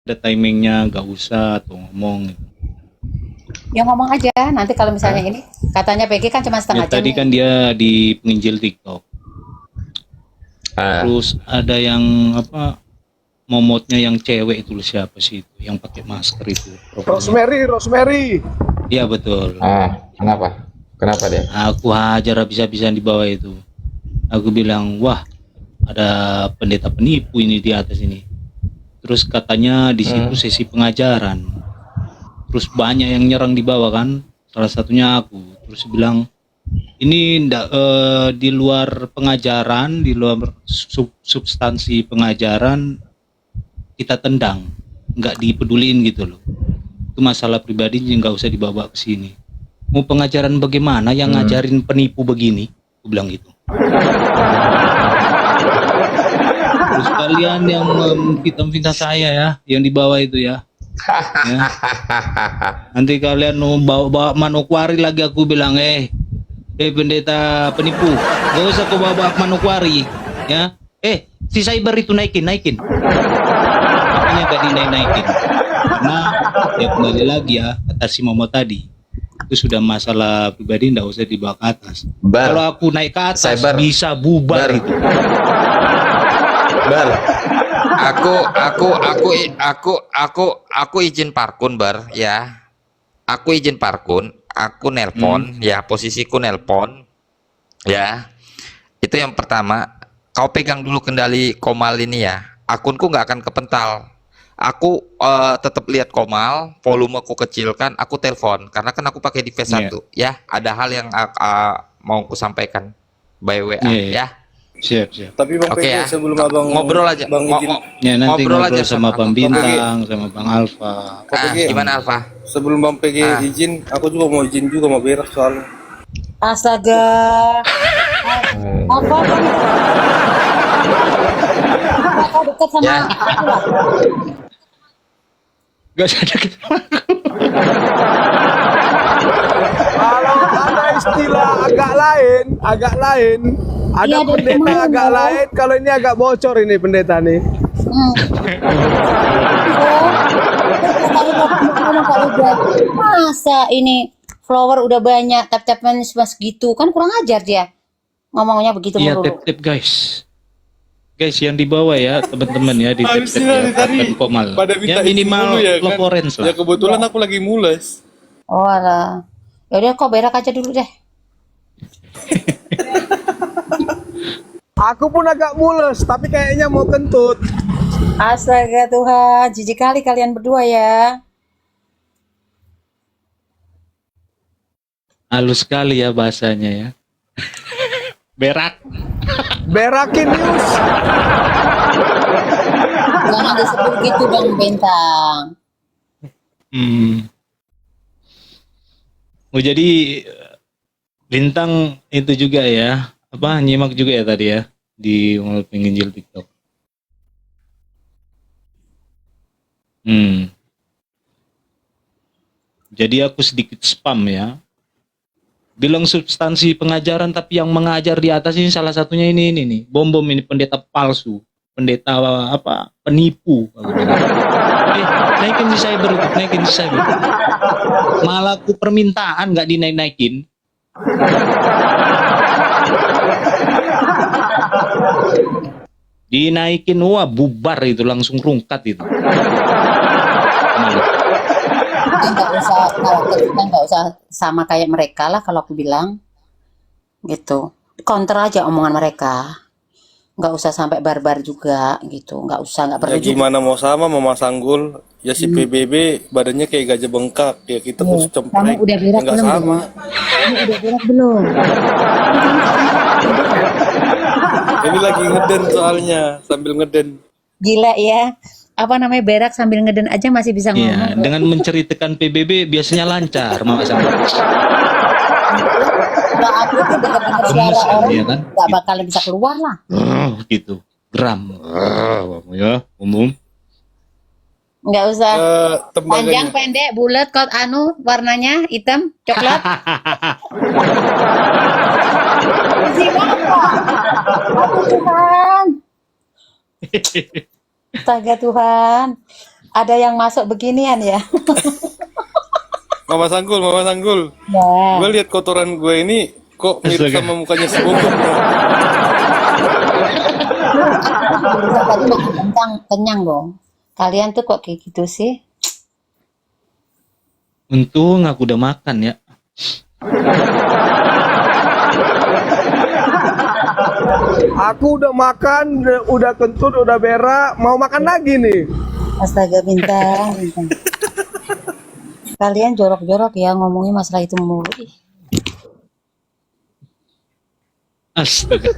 ada timingnya, nggak usah tuh ngomong. Ya ngomong aja. Nanti kalau misalnya ini katanya PG kan cuma Ya, setengah jam. tadi kan dia di penginjil TikTok. Terus ada yang apa momotnya yang cewek itu siapa sih itu yang pakai masker itu? Rosemary. Iya betul. Kenapa dia? Aku hajar habis-habisan di bawah itu. Aku bilang, wah ada pendeta penipu ini di atas ini. Terus katanya di situ sesi pengajaran. Terus banyak yang nyerang di bawah kan. Salah satunya aku. Terus bilang, ini di luar pengajaran, di luar substansi pengajaran kita tendang, nggak dipeduliin gitu loh. Itu masalah pribadi, nggak usah dibawa ke sini. Mau pengajaran bagaimana yang ngajarin penipu begini? Aku bilang gitu. Terus kalian yang fitnah saya ya, yang di bawah itu ya. Ya. Nanti kalian mau bawa Manokwari lagi, aku bilang, pendeta penipu, gak usah kau bawa Manokwari, ya. Si cyber itu naikin. Makanya gak dinaikin. Karena ya kembali lagi ya, kata si Momo tadi, itu sudah masalah pribadi, nggak usah dibawa ke atas. Kalau aku naik ke atas, cyber bisa bubar itu. Aku izin parkun Bar ya. Aku izin parkun, aku nelpon ya, posisiku nelpon ya. Itu yang pertama, kau pegang dulu kendali Komal ini ya. Akunku nggak akan kepental. Aku tetap lihat Komal, volume aku kecilkan, aku telepon karena kan aku pakai device satu ya. Ada hal yang mau aku sampaikan by WA ya. Siap. Tapi Bang PG sebelum abang ngobrol aja, ya nanti ngobrol aja sama Bang Bintang, sama Bang Alfa. Gimana Alfa? Sebelum Bang PG izin, aku juga mau izin juga mau berak soalnya. Astaga. Apa kan? Kau dekat sama aku lah. Gak usah deket sama aku. Kalau ada istilah agak lain, ada pendeta agak lain. Kalau ini agak bocor ini pendeta nih. Masa ini follower udah banyak, tap-tap manis segitu kan kurang ajar dia. Ngomongnya begitu Iya, mulu. tap guys. Guys yang di bawah ya, teman-teman ya, di tap ya, Komal. Ya minimal lo Florence lah. Ya kebetulan aku lagi mules. Oh alah. Yaudah kok berak aja dulu deh. Aku pun agak mules, tapi kayaknya mau kentut. Astaga Tuhan, jijik kali kalian berdua ya. Halus sekali ya bahasanya ya. Berakin news. Jangan disebut gitu Bang Bintang. Oh jadi Bintang itu juga ya, nyimak juga ya tadi ya di penginjil TikTok. Jadi aku sedikit spam ya. Bilang substansi pengajaran, tapi yang mengajar di atas ini salah satunya ini nih, bom ini pendeta palsu, pendeta penipu. Naikin si cyber. Malah aku permintaan nggak dinaikin. Dinaikin, wah bubar itu, langsung rungkat itu. Nggak usah sama kayak mereka lah kalau aku bilang gitu, counter aja omongan mereka, nggak usah sampai barbar juga gitu, nggak perlu ya gimana juga. Mau sama Mama Sanggul ya, si PBB badannya kayak gajah bengkak ya, kita khusus cempreng. Kamu udah berak belum? Sama. Kamu udah berak belum? Ini lagi ngeden soalnya, sambil ngeden. Gila ya, apa namanya, berak sambil ngeden aja masih bisa ngomong. Iya, dengan menceritakan PBB biasanya lancar, Mama Sanggul. Kalau aku tuh dengar suara orang ya kan? nggak bakal bisa keluar lah. Gitu, geram. Ya, umum. Nggak usah. Tembaganya. Panjang, pendek, bulat, warnanya hitam, coklat. Astaga Tuhan. ada yang masuk beginian ya. Mama Sanggul. Ya. Gue lihat kotoran gue ini kok mirip Astaga. sama mukanya si Bogor. Tadi makan kenyang dong. Kalian tuh kok kayak gitu sih? Untung aku udah makan ya. Aku udah makan, udah kentut, udah berak, mau makan lagi nih. Astaga, bintang. Kalian jorok-jorok ya ngomongin masalah itu mulu. Ih, Astaga.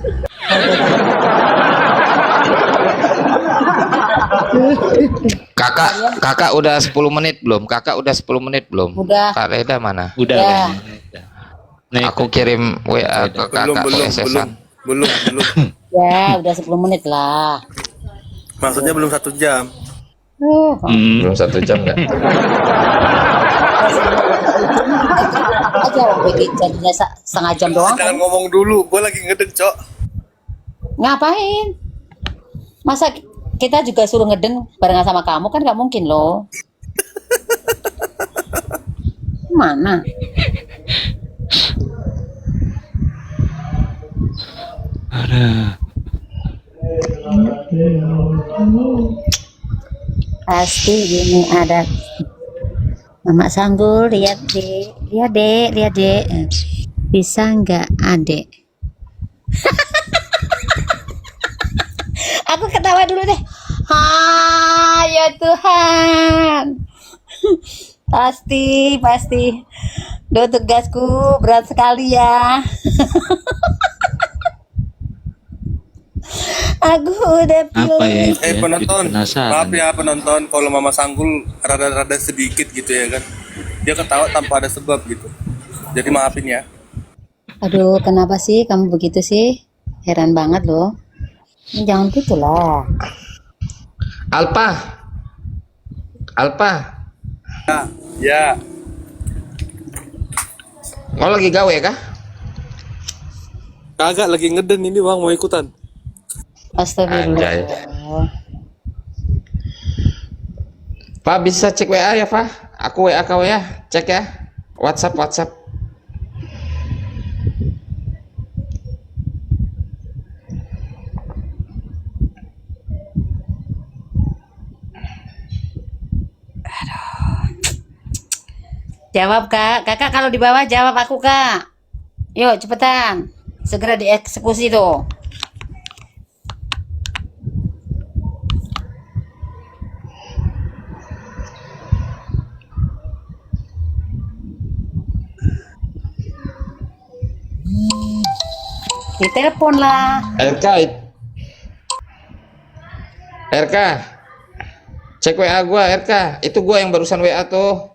Kakak udah 10 menit belum? Kakak udah 10 menit belum? Udah. Kak Reda mana? Udah Ya. kayaknya. Udah. Nah, Aku kirim WA ke kakak SS-an. Belum. Ya, udah 10 menit lah. Maksudnya belum 1 jam. Belum 1 jam nggak? Aja lah pergi jadinya setengah jam doang. Jangan ngomong dulu, gue lagi ngedeng, Cok. Ngapain? Masa kita juga suruh ngeden barengan sama kamu kan nggak mungkin loh. Mana? Ada. Pasti gini ada. Mama Sanggul, lihat dek. Bisa nggak adek? Aku ketawa dulu deh. Ya Tuhan. Pasti. Duh, tugasku berat sekali ya. Aku udah Apa ya? pilih. itu ya? Penonton, Penasaran. maaf ya penonton, kalau Mama Sanggul rada-rada sedikit gitu ya kan. Dia ketawa tanpa ada sebab gitu. Jadi maafin ya. Aduh, kenapa sih kamu begitu sih? Heran banget loh. Jangan gitu lah. Alpa. Ya. Kau lagi gawe kah? Kagak lagi ngeden ini Bang, mau ikutan. Astagfirullah. Anjay. Pak bisa cek WA ya Pak? Aku WA kau ya, cek ya. WhatsApp. Jawab kak, kakak kalau di bawah jawab aku kak. Yuk cepetan, segera dieksekusi tuh. Ditelepon lah. RK, cek WA gua RK. Itu gua yang barusan WA tuh.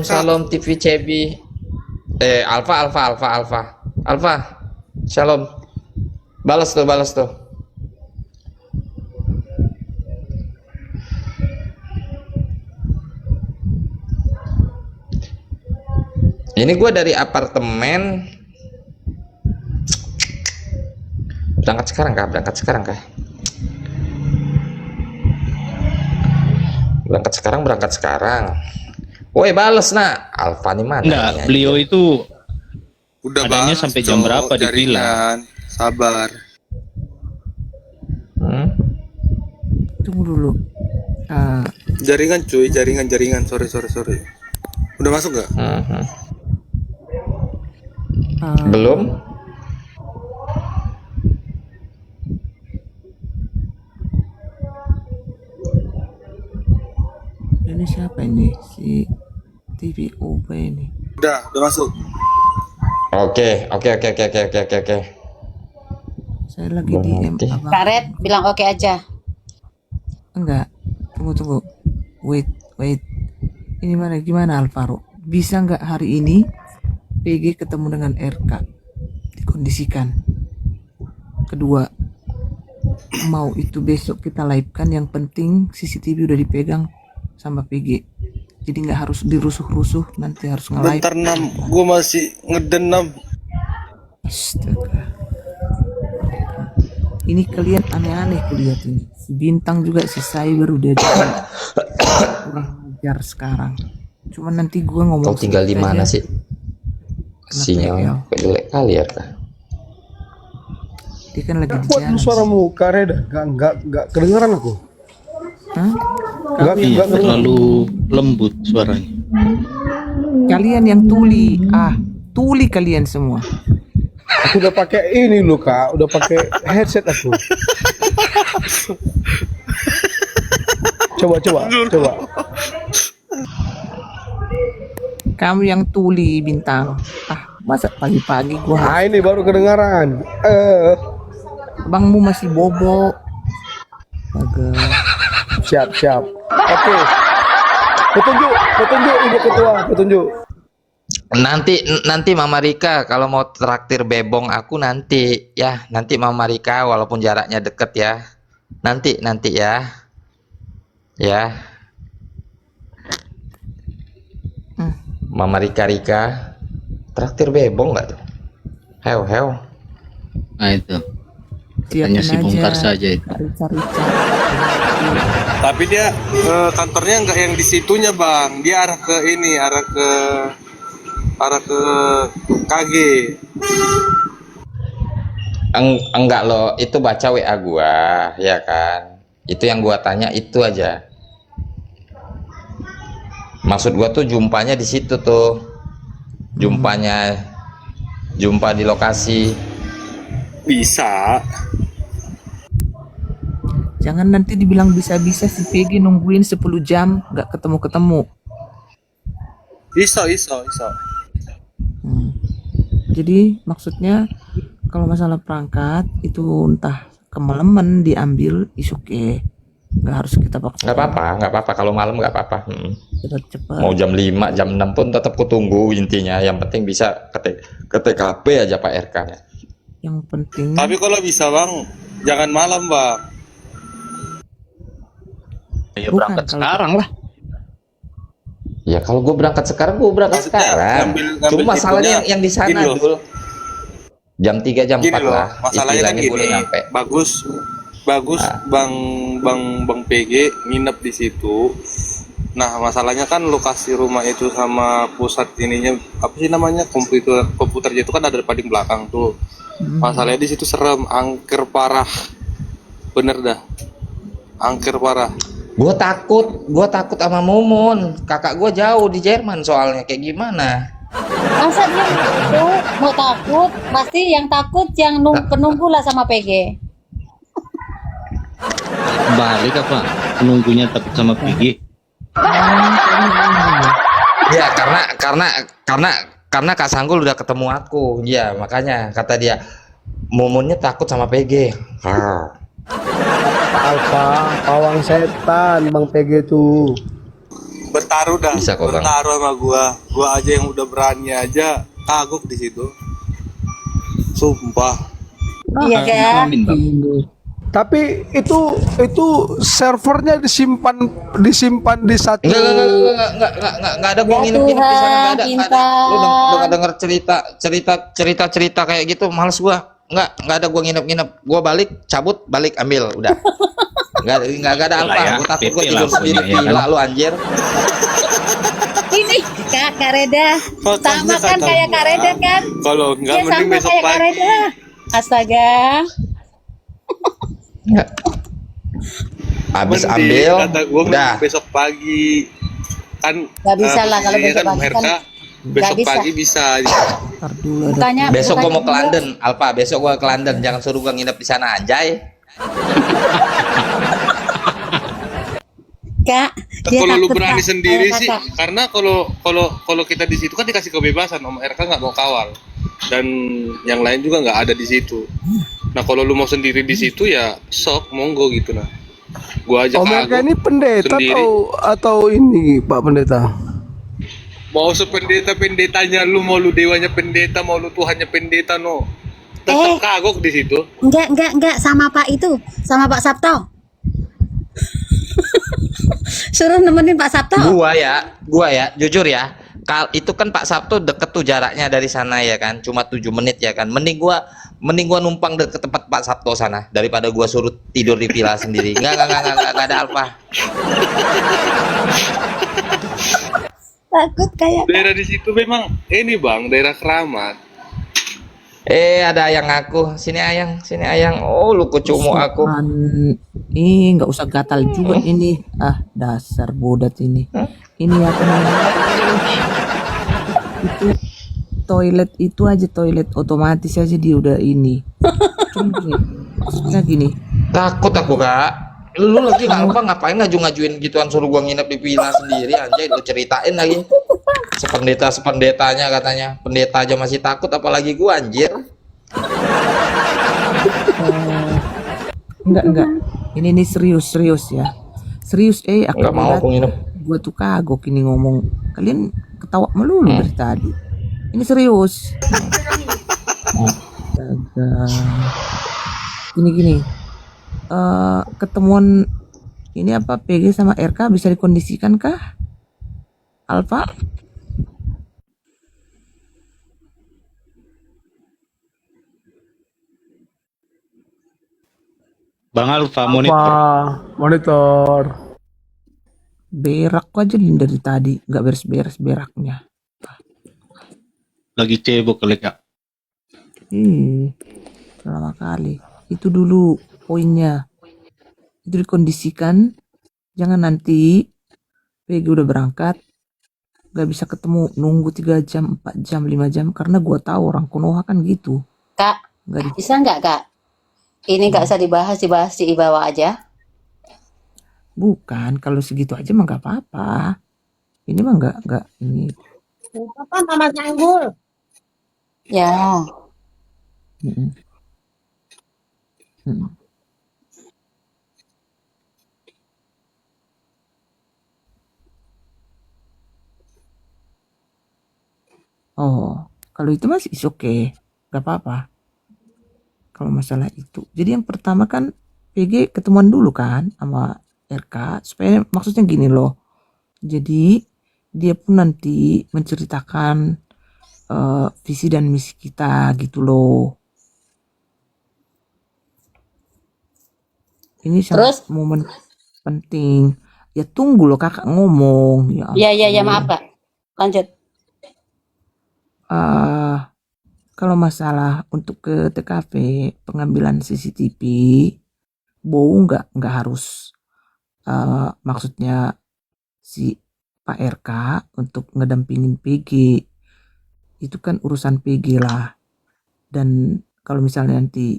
Salam TV CB. Alfa. Shalom. Balas tuh. Ini gua dari apartemen. Berangkat sekarang kah? Berangkat sekarang. Woi, bales nak. Alfa nih mana? Enggak, ini, beliau itu Udah adanya bahas, sampai jam Cok, berapa di villa? jaringan. Sabar. Tunggu dulu. Jaringan cuy, jaringan. Sorry. Udah masuk nggak? Belum? Ini siapa ini? Si TVOP ini. Udah masuk. Oke. Saya lagi DM Oke. abang. Karet bilang oke aja. Enggak. Tunggu. Wait. Ini gimana Alvaro? Bisa nggak hari ini PG ketemu dengan RK? Dikondisikan. Kedua, mau itu besok kita live kan, yang penting CCTV udah dipegang sama PG. Jadi nggak harus dirusuh-rusuh, nanti harus nge-live. Bentar 6, gue masih ngeden 6. Astaga. Ini kalian aneh-aneh kulihat ini. Si Bintang juga, si Cyber udah jadi kurang ajar sekarang. Cuman nanti gua ngomong Kau tinggal di sedikit mana aja. sih? Kenapa Sinyal ya? jelek kali ya kak. Dia kan lagi di Kuat lu jalan. suaramu Kareda, gak kedengeran aku. Hah? Gak Iya, kedengeran. terlalu lembut suaranya. Kalian yang tuli, tuli kalian semua. Aku udah pakai ini loh kak, udah pakai headset aku. Coba. Kamu yang tuli, Bintang. Masa pagi-pagi gua Nah ini baru kedengaran. bangmu masih bobo. Agak. Siap. Oke. Petunjuk Ibu Ketua, petunjuk. Nanti Mama Rika kalau mau traktir bebong aku nanti ya. Nanti Mama Rika walaupun jaraknya deket ya. Nanti ya. Ya. Mama Rika traktir bebong nggak tuh? Hew. Nah itu. Siapin Hanya si bongkar saja itu. Cari. Tapi dia kantornya nggak yang di situnya bang, dia arah ke ini, arah ke KG. Enggak loh, itu baca WA gua, ya kan? Itu yang gua tanya itu aja. Maksud gua tuh jumpanya di situ tuh. Jumpa di lokasi. Bisa. Jangan nanti dibilang bisa-bisa si PG nungguin 10 jam nggak ketemu-ketemu. Iso. Jadi maksudnya kalau masalah perangkat itu entah kemalaman diambil isuke, nggak harus kita paksa. Nggak apa-apa kalau malam nggak apa-apa. Cepat-cepat. Mau jam 5, jam 6 pun tetap kutunggu intinya. Yang penting bisa ke TKP aja Pak RK. Yang penting. Tapi kalau bisa bang, jangan malam bang. Ya Bukan, berangkat kalau- sekarang lah. Ya kalau gue berangkat sekarang, gue berangkat Maksudnya sekarang. ngambil Cuma masalahnya tipenya yang di sana gini loh. dulu. Jam 3, jam 4 Gini loh, lah. masalahnya kan Istilahnya gue gini. udah nyampe. Bagus bang PG nginep di situ. Nah masalahnya kan lokasi rumah itu sama pusat ininya apa sih namanya komputernya itu kan ada di paling belakang tuh. Masalahnya di situ serem, angker parah. Bener dah, angker parah. Gue takut sama Mumun. Kakak gue jauh di Jerman soalnya kayak gimana? Masa dia itu mau takut? Pasti yang takut yang penunggu lah sama PG. Balik apa? Penunggunya takut sama PG. Ya karena Kak Sanggul udah ketemu aku. Ya makanya kata dia Mumunnya takut sama PG. Alfa, pawang setan Bang PG tuh. Bertaruh dah, Bisa kok, Bang. bertaruh sama gua aja yang udah berani aja kagok di situ. Sumpah. Iya kan? Amin, Bang. Tapi itu servernya disimpan di satu. Enggak ada gua Ya nginep di sana, Tuhan, enggak ada. Bintang. Lu udah denger cerita kayak gitu, males gua. Enggak ada gua nginep. Gua balik ambil, udah. Enggak ada alfa, Ya, gua takut gua PP tidur lah sendiri pokoknya, ya gila kan? lu anjir. Ini Kak Reda. Sama kan kata kayak gua, Kak Reda kan? Kalau enggak Dia mending sama besok kayak Kak pagi. Reda. Astaga. Enggak. Habis Mending, ambil, kata gua mending udah. besok pagi. Kan Nggak bisa lah kalau posisinya besok kan pagi Herka, kan besok nggak bisa. pagi bisa. Ntar dulu ada Bukannya Besok gua mau ke bukannya London, Alfa. Besok gua ke London, jangan suruh gua nginep di sana anjay. Kak, dia Kalau lu takut, berani Kak. sendiri Kayak sih, Kakak. karena kalau kita di situ kan dikasih kebebasan, Om RK nggak mau kawal, dan yang lain juga nggak ada di situ. Nah kalau lu mau sendiri di situ ya sok monggo gitu nah. Gua aja Om RK kagok ini pendeta sendiri. atau ini Pak Pendeta? Mau sependeta-pendetanya lu, mau lu dewanya pendeta, mau lu Tuhannya pendeta no. Tetap kagok di situ. Enggak sama Pak itu, sama Pak Sabto. Suruh nemenin Pak Sabto. Gua ya, jujur ya. Itu kan Pak Sabtu deket tuh jaraknya dari sana ya kan, cuma 7 menit ya kan. Mending gua numpang ke tempat Pak Sabtu sana daripada gua suruh tidur di villa sendiri. Enggak ada Alfa. Takut kayak Daerah di situ memang ini bang, daerah keramat. Ada ayang aku. Sini ayang. Oh, lu kucumu aku. Nggak usah gatal juga ini. Dasar bodat ini. Ini apa namanya? Itu toilet itu aja, toilet otomatis aja dia udah ini. Cuma gini, maksudnya gini. Takut aku, Kak. Lu lagi ngapain ngajuin gituan, suruh gua nginep di villa sendiri, anjay. Lu ceritain lagi. Sependetanya katanya. Pendeta aja masih takut, apalagi gua, anjir. Enggak. Ini serius ya. Serius, aku Nggak mau aku nginep. gue tuh kagok ini ngomong. Kalian ketawa melulu dari tadi. Ini serius. Astaga. Gini. Ketemuan ini apa PG sama RK bisa dikondisikan kah? Alfa? Bang Alfa monitor. Monitor. Berak aja dari tadi, nggak beres-beres beraknya. Lagi cebok kali Kak. Lama kali. Itu dulu poinnya. Itu dikondisikan, jangan nanti PG udah berangkat, nggak bisa ketemu, nunggu 3 jam, 4 jam, 5 jam, karena gua tahu orang Konoha kan gitu. Kak, Nggak di, bisa nggak Kak? Ini nggak usah dibahas di bawah aja. bukan, kalau segitu aja mah nggak apa-apa. Ini mah nggak ini. Apa Mama Sanggul? Ya, Mm-mm. Mm-mm. Oh, kalau itu masih is okay, nggak apa-apa. Kalau masalah itu, jadi yang pertama kan PG ketemuan dulu kan sama RK, supaya maksudnya gini loh. Jadi dia pun nanti menceritakan visi dan misi kita gitu loh. Ini Terus? sangat momen penting. Ya tunggu loh kakak ngomong. Ya ya ampun. maaf Kak. Lanjut. Kalau masalah untuk ke TKP pengambilan CCTV, bau nggak harus maksudnya si Pak RK untuk ngedampingin PG. Itu kan urusan PG lah. Dan kalau misalnya nanti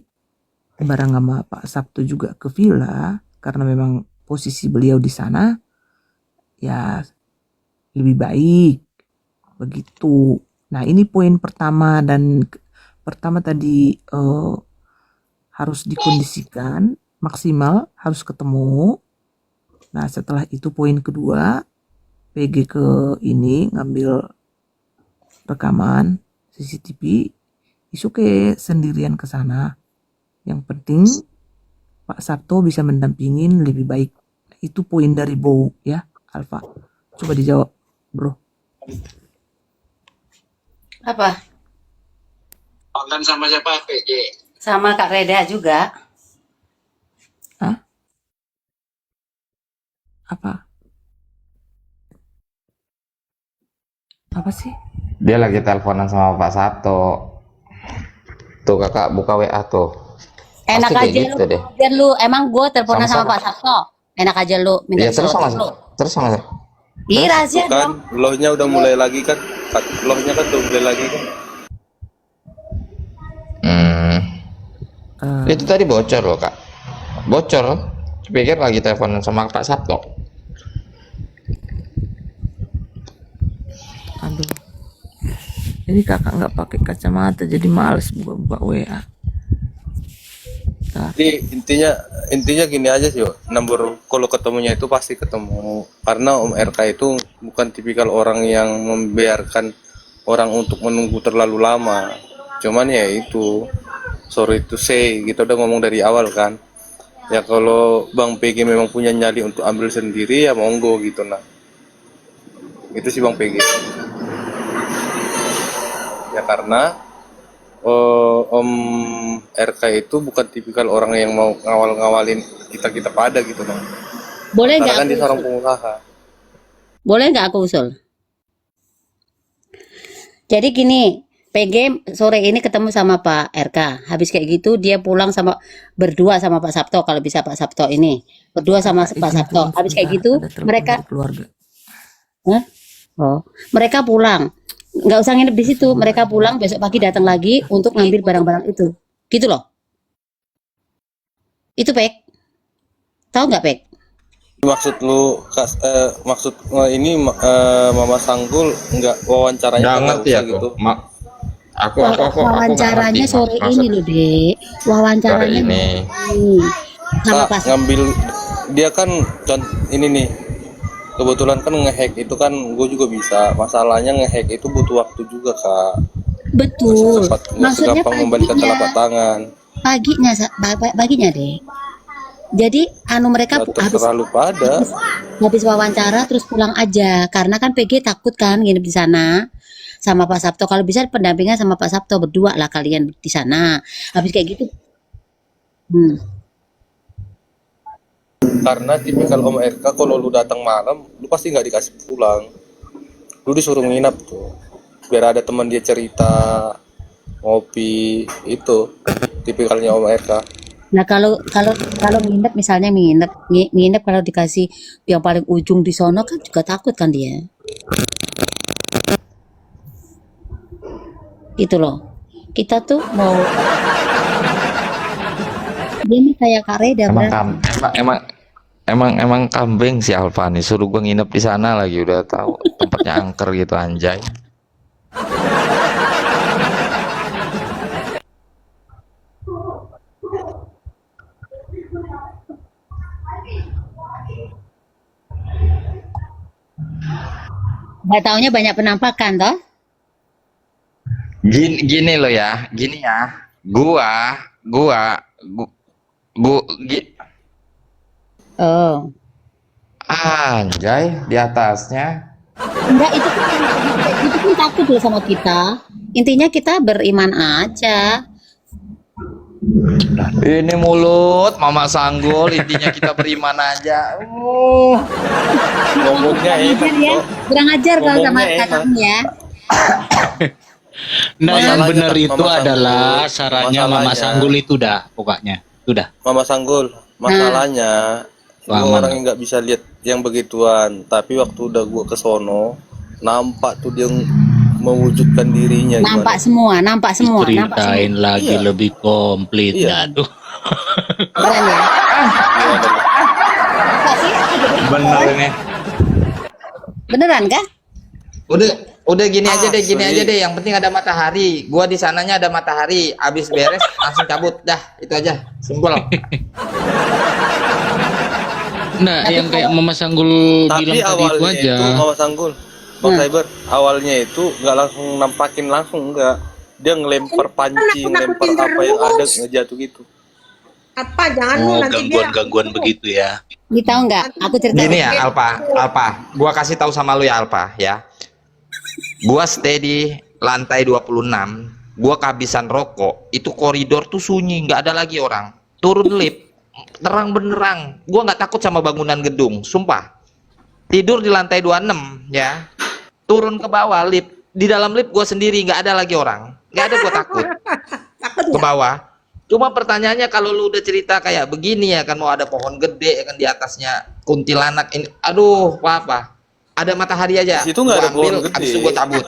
bareng sama Pak Sabtu juga ke villa, karena memang posisi beliau di sana, ya lebih baik begitu. Nah ini poin pertama, dan pertama tadi harus dikondisikan maksimal, harus ketemu. Nah setelah itu poin kedua, PG ke ini ngambil rekaman CCTV, isuke sendirian ke sana. Yang penting Pak Sabto bisa mendampingin lebih baik. Itu poin dari Bow ya, Alfa. Coba dijawab, bro. Apa? Konten sama siapa PG? Sama Kak Reda juga. Hah? Apa? Apa sih? Dia lagi teleponan sama Pak Sabto. Tuh kakak buka WA tuh. Enak Pasti kayak aja gitu deh. Biar lu emang gue teleponan sama Sama-sama. Pak Sabto. Enak aja lu minta Iya terus sama disuruh. terus sama. Ih, rahasia Kan dong. lohnya udah mulai lagi kan. Lohnya kan udah mulai lagi kan. Itu tadi bocor loh kak. Bocor. Pikir lagi teleponan sama Pak Sabto. Aduh. Ini kakak nggak pakai kacamata, jadi males buka WA. Jadi intinya gini aja sih, nomor kalau ketemunya itu pasti ketemu. Karena Om RK itu bukan tipikal orang yang membiarkan orang untuk menunggu terlalu lama. Cuman ya itu, sorry to say, kita udah ngomong dari awal kan. Ya kalau Bang PG memang punya nyali untuk ambil sendiri ya monggo gitu nah. Itu sih Bang PG. Ya karena Om RK itu bukan tipikal orang yang mau ngawal-ngawalin kita pada gitu loh. Boleh nggak Karena kan aku dia seorang usul? pengusaha. Boleh nggak aku usul? Jadi gini, PG sore ini ketemu sama Pak RK. Habis kayak gitu dia pulang berdua sama Pak Sabto, kalau bisa Pak Sabto ini. Berdua sama Kakak Pak izin Sabto. pulang Habis kayak sebentar, gitu ada telepon mereka dari keluarga. Hah? Oh, mereka pulang. Nggak usah nginep di situ. Mereka pulang besok pagi datang lagi untuk ngambil barang-barang itu. Gitu loh. Itu Pek. Tahu nggak Pek? Maksud lu maksud ini Mama Sanggul nggak wawancaranya Nggak nggak ngerti usah aku. gitu. Aku nggak Wawancaranya ngerti sore maksud ini loh, Dek. sore Wawancaranya ini. ini. Sama Kak, Pak ngambil dia kan ini nih kebetulan kan ngehack itu kan gue juga bisa. Masalahnya ngehack itu butuh waktu juga Kak. Betul. Nggak Maksudnya segampang membalikan telapak tangan. paginya deh. Jadi mereka Nggak terlalu pada. habis wawancara terus pulang aja karena kan PG takut kan nginep di sana sama Pak Sabto. Kalau bisa pendampingan sama Pak Sabto berdua lah kalian di sana. Habis kayak gitu. Karena tipikal Om RK kalau lu datang malam, lu pasti nggak dikasih pulang. Lu disuruh nginap tuh. Biar ada teman dia cerita, ngopi, itu tipikalnya Om RK. Nah kalau nginep misalnya nginep kalau dikasih yang paling ujung di sono kan juga takut kan dia. Itu loh. Kita tuh mau dia nih kayak Kak Reda Emang kambing si Alfa nih, suruh gue nginep di sana lagi, udah tahu tempatnya angker gitu anjay. nggak taunya banyak penampakan toh. Gini loh ya, gini ya. Gua, gua, gua, gua Oh. anjay di atasnya. Enggak, itu pun takut loh sama kita. Intinya kita beriman aja. Ini mulut Mama Sanggul, intinya kita beriman aja. Ngomongnya enak Ya, kok. kurang ajar kalau sama Ngomongnya enak. kakakmu ya. Nah, yang Masalahnya, benar Mama itu Sanggul, adalah sarannya Mama masalahnya. Sanggul itu dah pokoknya. Itu dah. Mama Sanggul, masalahnya Wah, gua orang mana? yang nggak bisa lihat yang begituan. Tapi waktu udah gua ke sono, nampak tuh dia mewujudkan dirinya. Nampak gimana. nampak semua. Ceritain lagi Iya. lebih komplit. Iya. Aduh. Keren ya. Apa sih? Bener ini. Beneran kah? Udah gini aja deh, gini Asli. aja deh. Yang penting ada matahari. Gua di sananya ada matahari. Abis beres langsung cabut dah. Itu aja, simpel. Nah, yang kayak Mama Sanggul Tapi bilang tadi itu awalnya aja. itu Mama Sanggul, Bang Cyber, awalnya itu nggak langsung nampakin langsung enggak. Dia ngelempar panci, ngelempar apa yang ada ngejatuh gitu. Apa jangan lu Oh, nanti dia gangguan-gangguan begitu ya. Ini tahu nggak? Aku cerita. Gini ya, Alpa. Gua kasih tahu sama lu ya, Alpa, ya. Gua stay di lantai 26. Gua kehabisan rokok. Itu koridor tuh sunyi, nggak ada lagi orang. Turun lift, terang benderang. Gua nggak takut sama bangunan gedung, sumpah. Tidur di lantai 26, ya. Turun ke bawah lift. Di dalam lift gua sendiri, nggak ada lagi orang. Nggak ada, gua takut. takut Ke nggak? bawah. Cuma pertanyaannya kalau lu udah cerita kayak begini ya kan, mau ada pohon gede ya kan, di atasnya kuntilanak ini, aduh apa ada matahari aja. Di situ nggak ada Gua ambil, pohon gede. habis itu gua cabut.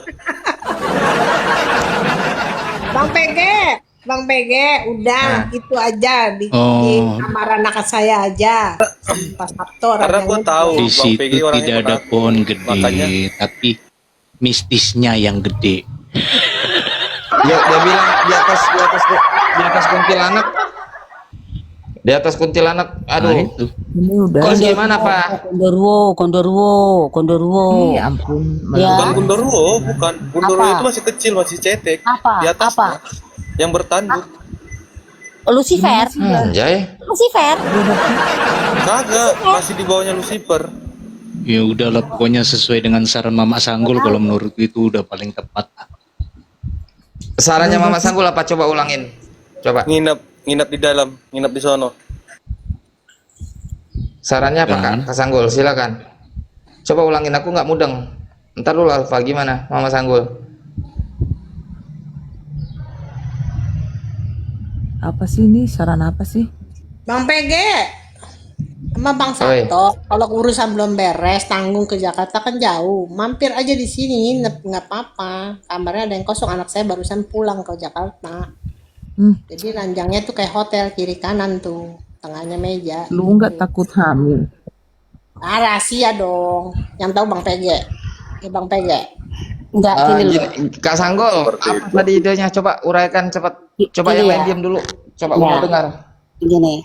Bang PG, udah itu aja di Oh. kamar anak saya aja. Pas Sabto Karena orangnya gua tahu Di Bang situ Peggy orangnya tidak ada penakut. pohon gede, Makanya tapi mistisnya yang gede. Dia bilang di atas kuntilanak. Di atas kuntilanak. Nah, Aduh. itu. Ini udah. Kos gimana, Pak? Kondorwo. Ya ampun. Ya. bukan Gundurwo, bukan. Gundurwo Apa? itu masih kecil, masih cetek. Apa? Di atas Apa? yang bertanduk. Lucifer. Anjay. Lucifer. Kagak, masih di bawahnya Lucifer. Ya udahlah, pokoknya sesuai dengan saran Mama Sanggul, kalau menurut itu udah paling tepat. Sarannya Mama Sanggul apa? Coba ulangin. Coba. Nginep di dalam, nginep di sono. Sarannya apa Dan Kak Sanggul? Silakan. Coba ulangin, aku nggak mudeng. Ntar dulu Alfa, gimana Mama Sanggul? Apa sih ini? Saran apa sih? Bang PG sama Bang Oi. Sabto, kalau urusan belum beres, tanggung ke Jakarta kan jauh. Mampir aja di sini, nginep nggak apa-apa. Kamarnya ada yang kosong, anak saya barusan pulang ke Jakarta. Jadi ranjangnya tuh kayak hotel, kiri kanan tuh, tengahnya meja. Lu nggak takut hamil? Ah, rahasia dong. Yang tahu Bang PG. Ya Bang PG. Enggak gini loh. Kak Sanggul, apa tadi idenya? Coba uraikan cepat. Coba Gini yang lain ya. diam dulu. Coba Ya. mau dengar. Gini,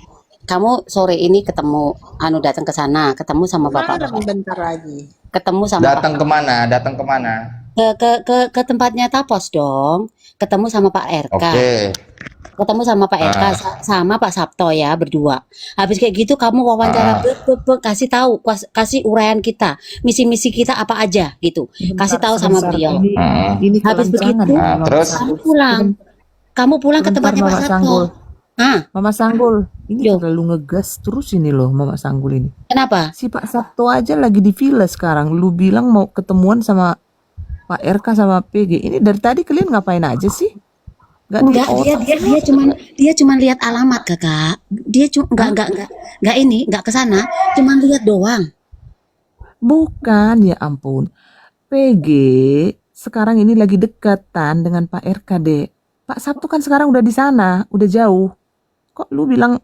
kamu sore ini ketemu, datang ke sana, ketemu sama bapak, Bentar lagi. ketemu sama Datang kemana? Datang kemana? ke tempatnya Tapos dong, ketemu sama Pak RK, Oke. ketemu sama Pak RK sama Pak Sabto ya berdua. Habis kayak gitu kamu wawancara, kasih tahu, kasih uraian kita, misi-misi kita apa aja gitu, kasih tahu sama Sebentar, beliau. Ini Habis kelancangan begitu, ya, Mama terus? Sanggul. kamu pulang ke Sebentar, tempatnya Pak Mama Sabto. Sanggul. Ah, Mama Sanggul, ini Yo. terlalu ngegas terus ini loh Mama Sanggul ini. kenapa? Si Pak Sabto aja lagi di villa sekarang. Lu bilang mau ketemuan sama Pak RK sama PG. Ini dari tadi kalian ngapain aja sih? Gak di Enggak, dia cuman lihat alamat kakak. Dia cuma enggak ke sana, cuman lihat doang. Bukan, ya ampun. PG sekarang ini lagi dekatan dengan Pak RK, Dek. Pak Sabto kan sekarang udah di sana, udah jauh. Kok lu bilang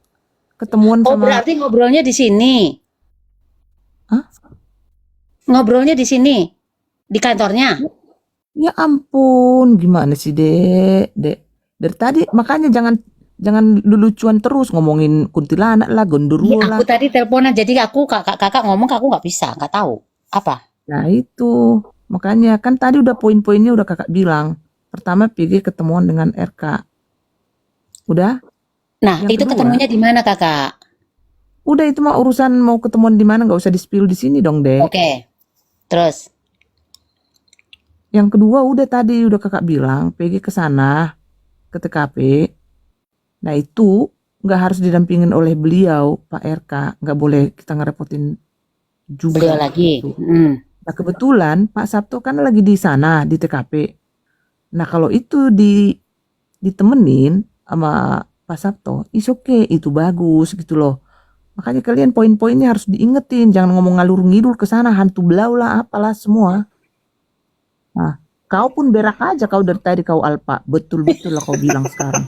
ketemuan Oh, sama... berarti ngobrolnya di sini. Hah? Ngobrolnya di sini. Di kantornya. Ya ampun, gimana sih, Dek? Dari tadi makanya jangan lelucuan terus ngomongin kuntilanak lah, Iya, gondoruo lah. aku tadi teleponan, jadi aku kakak ngomong aku nggak bisa, nggak tahu apa. Nah itu, makanya kan tadi udah poin-poinnya udah kakak bilang. Pertama PG ketemuan dengan RK. Udah? Nah, Yang itu kedua? ketemunya di mana kakak? Udah itu mah urusan mau ketemuan di mana nggak usah di-spill di sini dong, Dek. Oke. Terus, Yang kedua udah tadi udah kakak bilang PG ke sana ke TKP. Nah itu nggak harus didampingin oleh beliau Pak RK, nggak boleh kita ngerepotin juga. beliau lagi. gitu. Hmm. Nah kebetulan Pak Sabto kan lagi di sana di TKP. Nah kalau itu ditemenin sama Pak Sabto, is okay, itu bagus gitu loh. Makanya kalian poin-poinnya harus diingetin, jangan ngomong ngalur ngidul ke sana, hantu belau lah apalah semua. Nah, kau pun berak aja kau dari tadi kau Alpa, betul-betul lah kau bilang sekarang.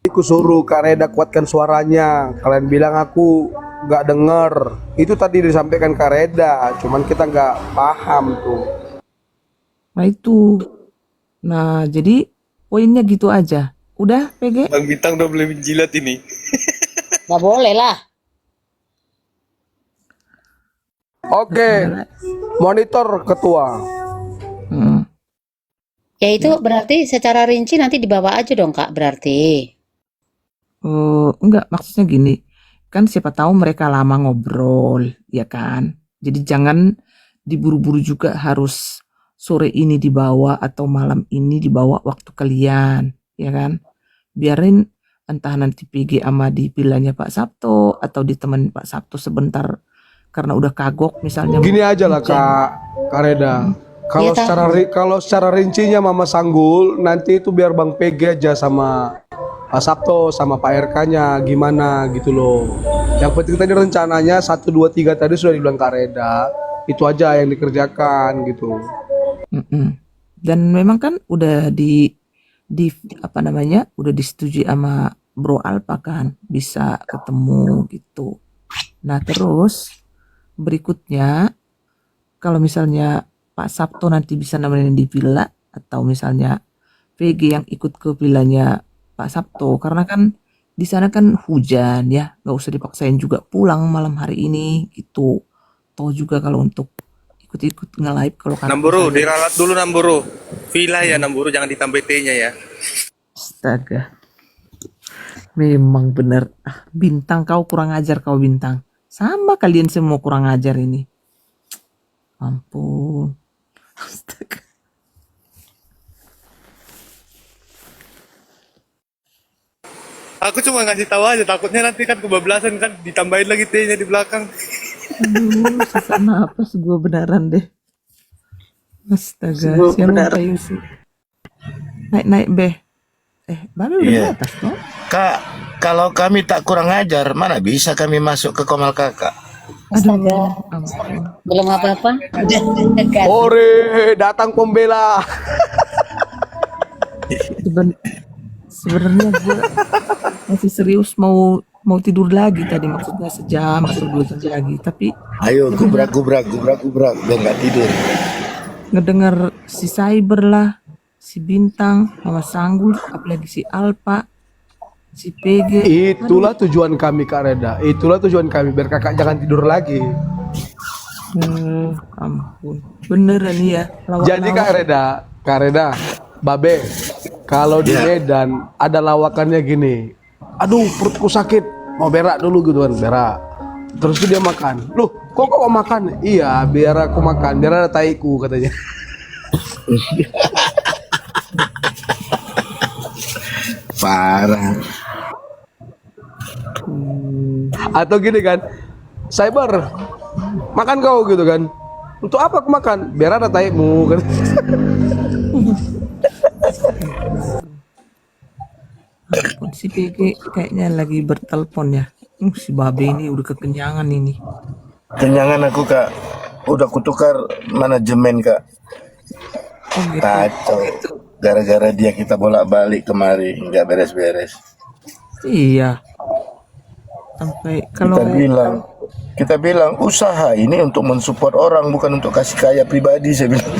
Aku suruh Kak Reda kuatkan suaranya. Kalian bilang aku nggak denger. Itu tadi disampaikan Kak Reda, cuman kita nggak paham tuh. Nah itu, nah jadi poinnya gitu aja. Udah PG? Bang Bintang udah boleh menjilat ini. Nggak boleh lah. Oke, monitor ketua. Hmm. Ya itu berarti secara rinci nanti dibawa aja dong kak, berarti. Enggak, maksudnya gini, kan siapa tahu mereka lama ngobrol, ya kan? Jadi jangan diburu-buru juga harus sore ini dibawa atau malam ini dibawa waktu kalian, ya kan? Biarin entah nanti PG sama di villanya Pak Sabto atau ditemenin Pak Sabto sebentar karena udah kagok misalnya. Gini aja lah Kak Reda. Kalau Iya, tahu. kalau secara rincinya Mama Sanggul, nanti itu biar Bang PG aja sama Pak Sabto sama Pak RK-nya gimana gitu loh. Yang penting tadi rencananya 1 2 3 tadi sudah dibilang Kak Reda. Itu aja yang dikerjakan gitu. Mm-mm. Dan memang kan udah di apa namanya, udah disetujui sama Bro Alpa kan bisa ketemu gitu. Nah terus berikutnya kalau misalnya Pak Sabto nanti bisa nemenin di villa atau misalnya PG yang ikut ke villanya Pak Sabto, karena kan di sana kan hujan ya, nggak usah dipaksain juga pulang malam hari ini gitu. Toh juga kalau untuk ikut-ikut nge-live kalau kata Namburu, saya, diralat dulu Namburu. Villa ya Namburu, jangan ditambah T-nya ya. astaga, memang bener. Bintang kau kurang ajar kau Bintang. Sama kalian semua kurang ajar ini. Ampun. Astaga. Aku cuma ngasih tahu aja, takutnya nanti kan kebablasan kan ditambahin lagi T-nya di belakang. Aduh, sesak napas gue beneran deh. Astaga, Gua siapa benar. kayu sih? Naik beh. Babe udah di Iya. atas toh? Kak, kalau kami tak kurang ajar, mana bisa kami masuk ke Komal Kakak? Astaga, Ampun. belum apa-apa. Udah dekat. Ore, datang pembela. Sebenarnya gue masih serius mau tidur lagi tadi, maksudnya sejam atau 2 jam lagi, tapi Ayo, gubrak, biar nggak tidur. ngedengar si Cyber lah, si Bintang, Mama Sanggul, apalagi si Alpa, si PG. Itulah tujuan kami Kak Reda. Itulah tujuan kami biar kakak jangan tidur lagi. Ampun, beneran ya. Jadi Kak Reda, Babe, kalau di Medan ada lawakannya gini. Aduh, perutku sakit, mau berak dulu gitu kan, berak. Terus tuh dia makan. Loh, kok mau makan? Iya, biar aku makan, biar ada taiku katanya. Parah. Atau gini kan, Cyber, makan kau gitu kan. Untuk apa aku makan? Biar ada taimu kan. Ampun, si PG kayaknya lagi bertelepon ya. Si Babe ini udah kekenyangan ini. Kenyangan aku, Kak. Udah kutukar manajemen, Kak. Oh gitu. Kacau. Gara-gara dia kita bolak-balik kemari, nggak beres-beres. Iya. Sampai kalau Kita bilang usaha ini untuk mensupport orang, bukan untuk kasih kaya pribadi, saya bilang.